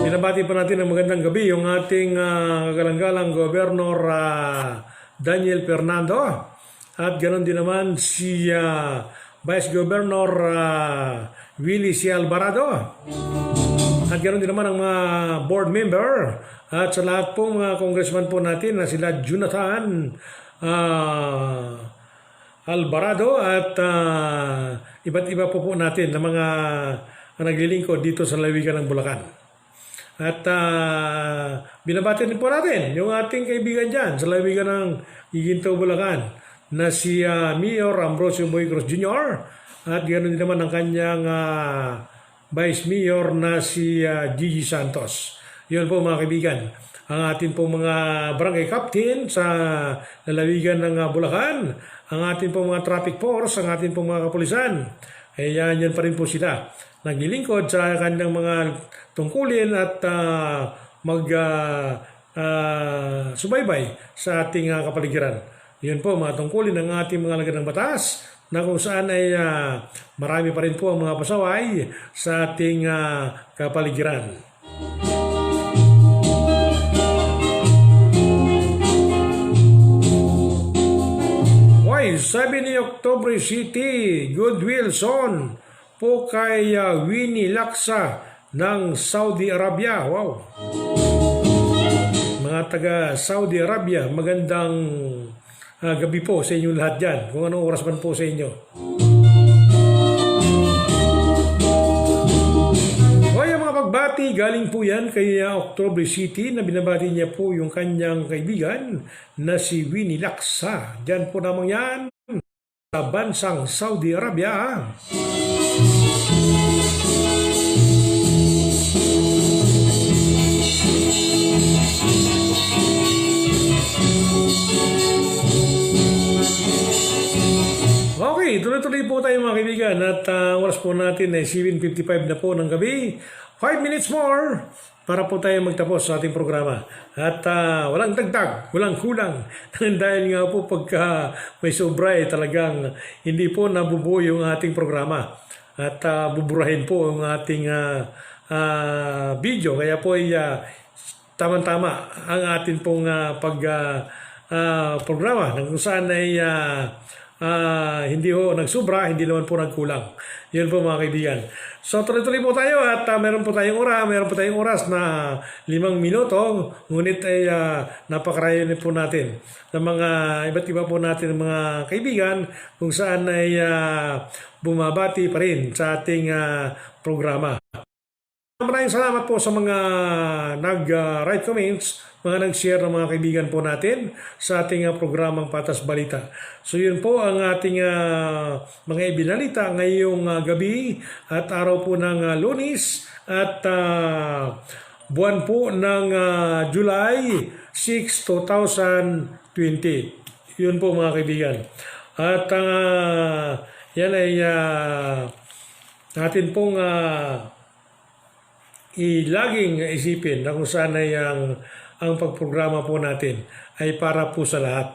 Pinabati pa natin ng magandang gabi yung ating kagalang-galang Gobernador Daniel Fernando. At ganoon din naman si Vice Governor Willie C. Alvarado. At ganoon din naman ang mga board member at sa lahat pong mga congressman po natin na sila Jonathan Alvarado at iba't iba po natin na mga naglilingkod dito sa lalawigan ng Bulacan. At binabati din po natin yung ating kaibigan dyan sa lalawigan ng Giginto, Bulacan na si Mayor Ambrosio Boy Cruz Jr. At ganoon din naman ang kanyang Vice Mayor na si Gigi Santos. Yun po mga kaibigan. Ang ating po mga barangay captain sa lalawigan ng Bulacan, ang ating po mga traffic force, ang ating po mga kapulisan. Ay yan pa rin po sila. Naglilingkod sa kanilang mga tungkulin at subaybay sa ating kapaligiran. Yun po mga tungkulin ng ating mga lagay ng batas na kung saan ay marami pa rin po ang mga pasaway sa ating kapaligiran. Why, sabi ni October City, Goodwill Son po kay Winnie Laksa ng Saudi Arabia. Wow! Mga taga Saudi Arabia, magandang gabi po sa inyong lahat dyan, kung anong oras man po sa inyo. Kaya mga pagbati, galing po yan kay October City na binabati niya po yung kanyang kaibigan na si Winnie Laksa. Dyan po naman yan sa bansang Saudi Arabia. Okay, tuloy-tuloy po po tayo mga kaibigan at oras po natin ay 7:55 na po ng gabi. 5 minutes more para po tayo magtapos sa ating programa. At walang dagdag, walang kulang. Dahil nga po pagka may sobra talagang hindi po nabubuo yung ating programa. At buburahin po ang ating video. Kaya po ay tama-tama ang atin pong programa kung saan ay hindi ho nagsubra, hindi naman po nagkulang. Yun po mga kaibigan. So tuloy-tuloy po tayo at meron po tayong oras na 5 minuto. Ngunit ay napakarami po natin ng mga iba't iba po natin ng mga kaibigan kung saan ay bumabati pa rin sa ating programa. Maraming salamat po sa mga nag-write comments, mga nag-share ng mga kaibigan po natin sa ating programang Patas Balita. So yun po ang ating mga ibinalita ngayong gabi at araw po ng Lunes at buwan po ng July 6, 2020. Yun po mga kaibigan. At yan ay natin pong laging isipin na kung saan ay ang pagprograma po natin ay para po sa lahat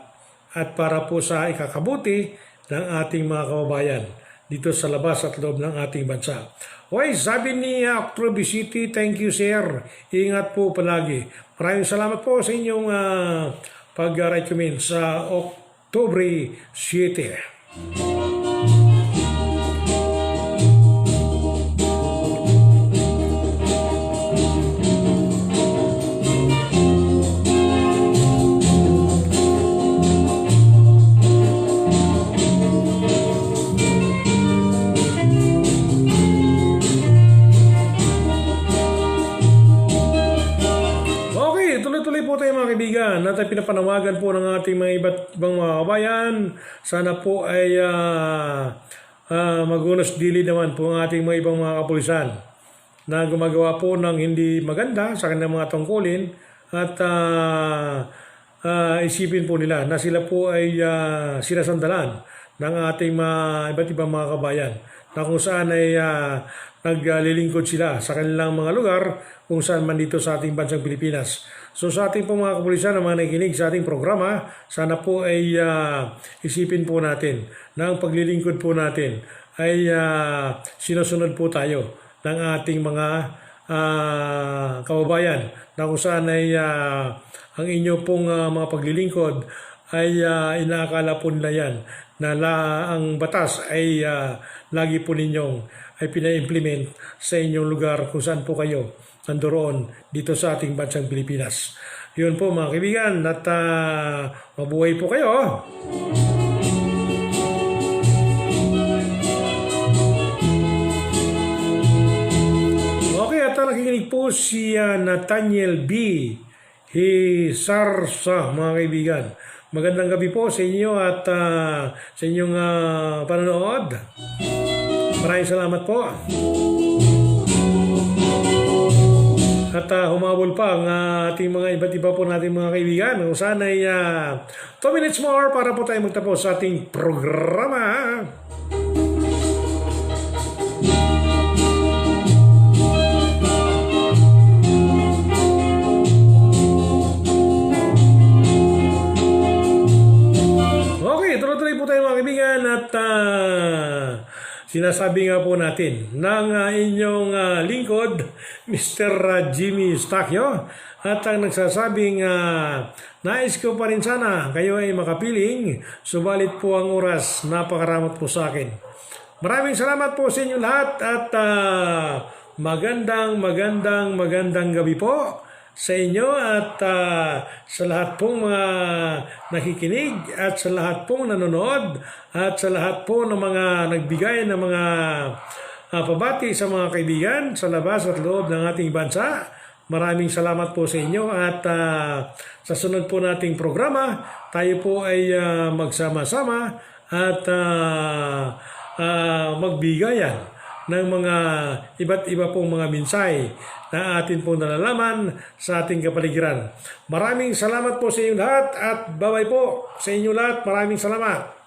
at para po sa ikakabuti ng ating mga kababayan dito sa labas at loob ng ating bansa. Okay, sabi ni October City, thank you sir. Ingat po palagi. Maraming salamat po sa inyong pag-recommend sa October City. At pinapanawagan po ng ating mga iba't ibang mga kabayan, sana po ay magunos dili naman po ang ating mga ibang mga kapulisan na gumagawa po ng hindi maganda sa kanilang mga tungkulin at isipin po nila na sila po ay sinasandalan ng ating iba't ibang mga kabayan na kung saan ay naglilingkod sila sa kanilang mga lugar kung saan man dito sa ating bansang Pilipinas. So sa ating pong mga kapulisan na mga nakikinig sa ating programa, sana po ay isipin po natin na ang paglilingkod po natin ay sinusunod po tayo ng ating mga kababayan na kung saan ay ang inyo pong mga paglilingkod ay inaakala po nila yan na ang batas ay lagi po ninyong ay pina-implement sa inyong lugar kung saan po kayo nandoon dito sa ating bansang Pilipinas. Yun po mga kaibigan at mabuhay po kayo. Okay, at nakikinig po si Nathaniel B. Hisarsa mga kaibigan. Magandang gabi po sa inyo at sa inyong panonood. Maraming salamat po. At humabol pa ang ating mga iba't iba po natin mga kaibigan. Kung saan ay 2 minutes more para po tayo magtapos sa ating programa. Okay, tuloy-tuloy po tayo mga kaibigan at sinasabi nga po natin ng inyong lingkod, Mr. Jimmy Stacchio, at ang nagsasabing nais ko pa rin sana kayo ay makapiling, subalit po ang oras napakaramot po sa akin. Maraming salamat po sa inyo lahat at magandang gabi po sa inyo at sa lahat pong mga nakikinig at sa lahat pong nanonood at sa lahat po ng mga nagbigay ng mga pabati sa mga kaibigan sa labas at loob ng ating bansa. Maraming salamat po sa inyo at sa sunod po nating programa tayo po ay magsama-sama at magbigayan ng mga iba't iba pong mga mensahe na atin pong nalalaman sa ating kapaligiran. Maraming salamat po sa inyo lahat at bye-bye po sa inyo lahat. Maraming salamat.